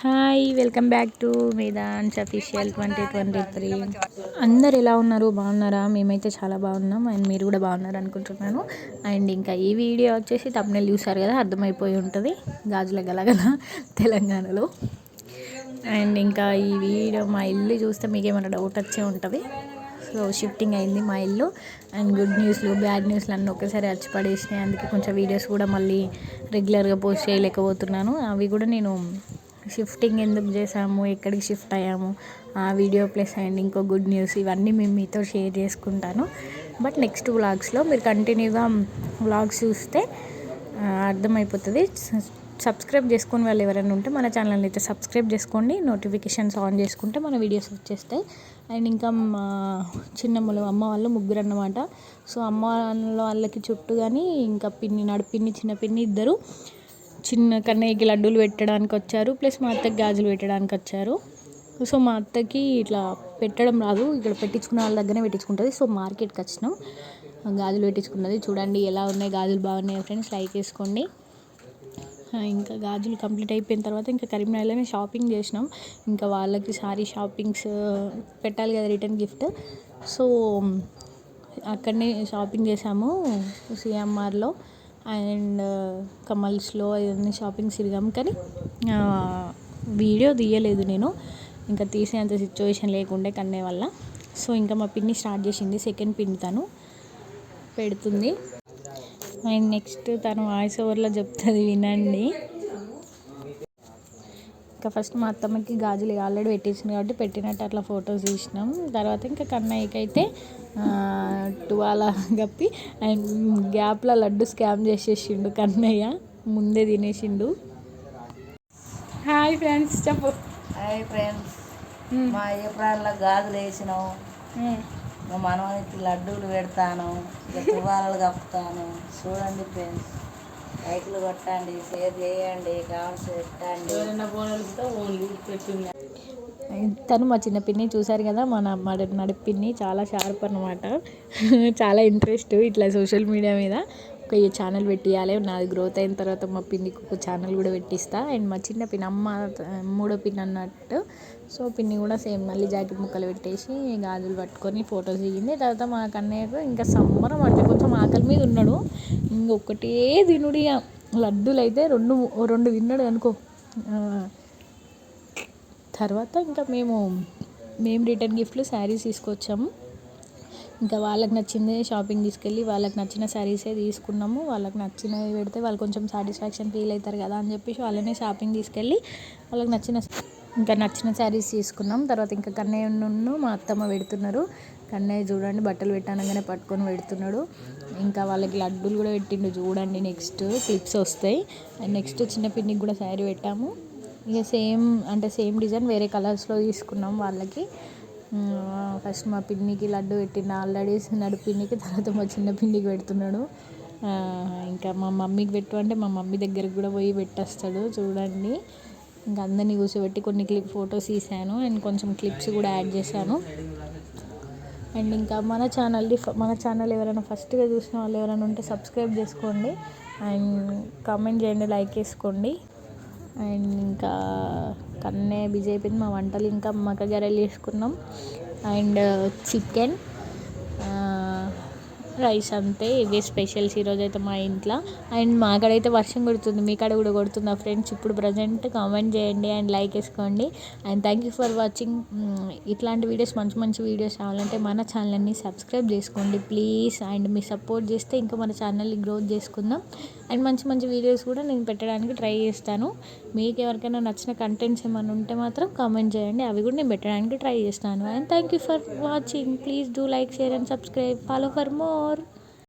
Hi, welcome back to Vedant official 2023. అందరు ఎలా ఉన్నారు? బాగున్నారా? మేమైతే చాలా బాగున్నాం అండ్ మీరు కూడా బాగున్నారు అనుకుంటున్నాను. అండ్ ఇంకా ఈ వీడియో వచ్చేసి తమ్ముళ్ళు చూసారు కదా, అర్థమైపోయి ఉంటుంది గాజుల గలగల తెలంగాణలో. అండ్ ఇంకా ఈ వీడియో మా ఇల్లు చూస్తే మీకు ఏమైనా డౌట్ వచ్చే ఉంటుంది. సో షిఫ్టింగ్ అయింది మా ఇల్లు అండ్ గుడ్ న్యూస్లు బ్యాడ్ న్యూస్లు అన్నీ ఒకేసారి వచ్చి పడేసినాయి. అందుకే కొంచెం వీడియోస్ కూడా మళ్ళీ రెగ్యులర్గా పోస్ట్ చేయలేకపోతున్నాను. అవి కూడా నేను షిఫ్టింగ్ ఎందుకు చేసాము, ఎక్కడికి షిఫ్ట్ అయ్యాము, ఆ వీడియో ప్లస్ అండ్ ఇంకో గుడ్ న్యూస్ ఇవన్నీ మేము మీతో షేర్ చేసుకుంటాను. బట్ నెక్స్ట్ వ్లాగ్స్లో మీరు కంటిన్యూగా వ్లాగ్స్ చూస్తే అర్థమైపోతుంది. సబ్స్క్రైబ్ చేసుకుని వాళ్ళు ఎవరైనా ఉంటే మన ఛానల్ని అయితే సబ్స్క్రైబ్ చేసుకోండి. నోటిఫికేషన్స్ ఆన్ చేసుకుంటే మన వీడియోస్ వచ్చేస్తాయి. అండ్ ఇంకా మా చిన్నమ్మలు అమ్మ వాళ్ళు ముగ్గురు అన్నమాట. సో అమ్మ వాళ్ళకి చుట్టూ కానీ ఇంకా పిన్ని నడిపిన్ని చిన్న పిన్ని ఇద్దరు చిన్న కన్నయ్యకి లడ్డూలు పెట్టడానికి వచ్చారు, ప్లస్ మా అత్తకి గాజులు పెట్టడానికి వచ్చారు. సో మా అత్తకి ఇట్లా పెట్టడం రాదు, ఇక్కడ పెట్టించుకున్న వాళ్ళ దగ్గరనే పెట్టించుకుంటుంది. సో మార్కెట్కి వచ్చినాం, గాజులు పెట్టించుకున్నది. చూడండి ఎలా ఉన్నాయి గాజులు, బాగున్నాయి ఫ్రెండ్స్, లైక్ చేసుకోండి. ఇంకా గాజులు కంప్లీట్ అయిపోయిన తర్వాత ఇంకా కరీంనగర్లోనే షాపింగ్ చేసినాం. ఇంకా వాళ్ళకి సారీ షాపింగ్స్ పెట్టాలి కదా రిటర్న్ గిఫ్ట్. సో అక్కడనే షాపింగ్ చేసాము సిఎంఆర్లో అండ్ కమల్స్లో ఇవన్నీ షాపింగ్స్ తిరిగాము. కానీ వీడియో తీయలేదు నేను, ఇంకా తీసేంత సిచ్యువేషన్ లేకుండే కన్నే వల్ల. సో ఇంకా మా పిన్ని స్టార్ట్ చేసింది, సెకండ్ పిన్ని తను పెడుతుంది. అండ్ నెక్స్ట్ తను వాయిస్ ఓవర్లో చెప్తుంది, వినండి. ఇంకా ఫస్ట్ మా అత్తమ్మకి గాజులు ఆల్రెడీ పెట్టేసింది కాబట్టి పెట్టినట్టు అట్లా ఫొటోస్ తీసినాం. తర్వాత ఇంకా కన్నయ్యకి అయితే టువాలా కప్పి అండ్ గ్యాప్లో లడ్డు స్కామ్ చేసేసిండు కన్నయ్య, ముందే తినేసిండు. హాయ్ ఫ్రెండ్స్ చెప్పు. హాయ్ ఫ్రెండ్స్, మా ఏప్రాల్లో గాజులు వేసినాం, మా మనవనికి లడ్డూలు పెడతాను, ఇక తువాలలు కప్పుతాను. చూడండి ఫ్రెండ్స్, లైక్లు కొట్టండి, షేర్ చేయండి, కామెంట్స్ పెట్టండి. తను మా చిన్న పిన్ని చూసారు కదా, మా నడిపి పిన్ని చాలా షార్ప్ అన్నమాట. చాలా ఇంట్రెస్ట్ ఇట్లా సోషల్ మీడియా మీద. ఒక ఛానల్ పెట్టియాలి, నాది గ్రోత్ అయిన తర్వాత మా పిన్నికి ఒక ఛానల్ కూడా పెట్టిస్తా. అండ్ మా చిన్న పిన్ని అమ్మ మూడో పిన్ని అన్నట్టు. సో పిన్ని కూడా సేమ్ మళ్ళీ జాకెట్ ముక్కలు పెట్టేసి గాజులు పట్టుకొని ఫొటోస్ దిగింది. తర్వాత మా కన్నయ్యకు ఇంకా సంబరం అంటే కొంచెం ఆకలి మీద ఉన్నాడు, ఇంకొకటే తినుడు. ఇక లడ్డూలు అయితే రెండు తిన్నాడు అనుకో. తర్వాత ఇంకా మేము రిటర్న్ గిఫ్ట్లు శారీస్ తీసుకొచ్చాము. ఇంకా వాళ్ళకి నచ్చిందే షాపింగ్ తీసుకెళ్ళి వాళ్ళకి నచ్చిన శారీసే తీసుకున్నాము. వాళ్ళకి నచ్చినవి పెడితే వాళ్ళు కొంచెం సాటిస్ఫాక్షన్ ఫీల్ అవుతారు కదా అని చెప్పేసి వాళ్ళనే షాపింగ్ తీసుకెళ్ళి వాళ్ళకి నచ్చిన శారీస్ తీసుకున్నాం. తర్వాత ఇంకా కన్నయ్య మా అత్తమ్మ పెడుతున్నారు. కన్నయ్య చూడండి బట్టలు పెట్టనగానే పట్టుకొని పెడుతున్నాడు. ఇంకా వాళ్ళకి లడ్డూలు కూడా పెట్టిండు చూడండి. నెక్స్ట్ క్లిప్స్ వస్తాయి. అండ్ నెక్స్ట్ చిన్న పిన్నికి కూడా శారీ పెట్టాము. ఇక సేమ్ డిజైన్ వేరే కలర్స్లో తీసుకున్నాం వాళ్ళకి. ఫస్ట్ మా పిన్నికి లడ్డు పెట్టిన ఆల్రెడీ నడు పిన్నికి, తర్వాత మా చిన్న పిన్నికి పెడుతున్నాడు. ఇంకా మా మమ్మీకి పెట్టు అంటే మా మమ్మీ దగ్గరికి కూడా పోయి పెట్టేస్తాడు చూడండి. ఇంకా అందరినీ కూర్చోబెట్టి కొన్ని ఫొటోస్ తీసాను అండ్ కొంచెం క్లిప్స్ కూడా యాడ్ చేశాను. అండ్ ఇంకా మన ఛానల్ ఎవరైనా ఫస్ట్గా చూసిన వాళ్ళు ఎవరైనా ఉంటే సబ్స్క్రైబ్ చేసుకోండి అండ్ కామెంట్ చేయండి, లైక్ చేసుకోండి. అండ్ ఇంకా కన్నే బిజీ అయిపోయింది. మా వంటలు ఇంకా మక్క గారెలు చేసుకున్నాం అండ్ చికెన్, రైస్, అంతే. ఇవే స్పెషల్స్ ఈరోజు అయితే మా ఇంట్లో. అండ్ మా కాడ అయితే వర్షం కొడుతుంది, మీ కాడ కూడా కొడుతుందా ఫ్రెండ్స్? ఇప్పుడు ప్రజెంట్ కామెంట్ చేయండి అండ్ లైక్ వేసుకోండి. And thank you for watching. ఇట్లాంటి వీడియోస్ మంచి వీడియోస్ రావాలంటే మన ఛానల్ని సబ్స్క్రైబ్ చేసుకోండి ప్లీజ్. అండ్ మీ సపోర్ట్ చేస్తే ఇంకా మన ఛానల్ని గ్రోత్ చేసుకుందాం. అండ్ మంచి వీడియోస్ కూడా నేను పెట్టడానికి ట్రై చేస్తాను. మీకు ఎవరికైనా నచ్చిన కంటెంట్స్ ఏమైనా ఉంటే మాత్రం కామెంట్ చేయండి, అవి కూడా నేను పెట్టడానికి ట్రై చేస్తాను. And thank you for watching. Please do like, share and subscribe. Follow for more.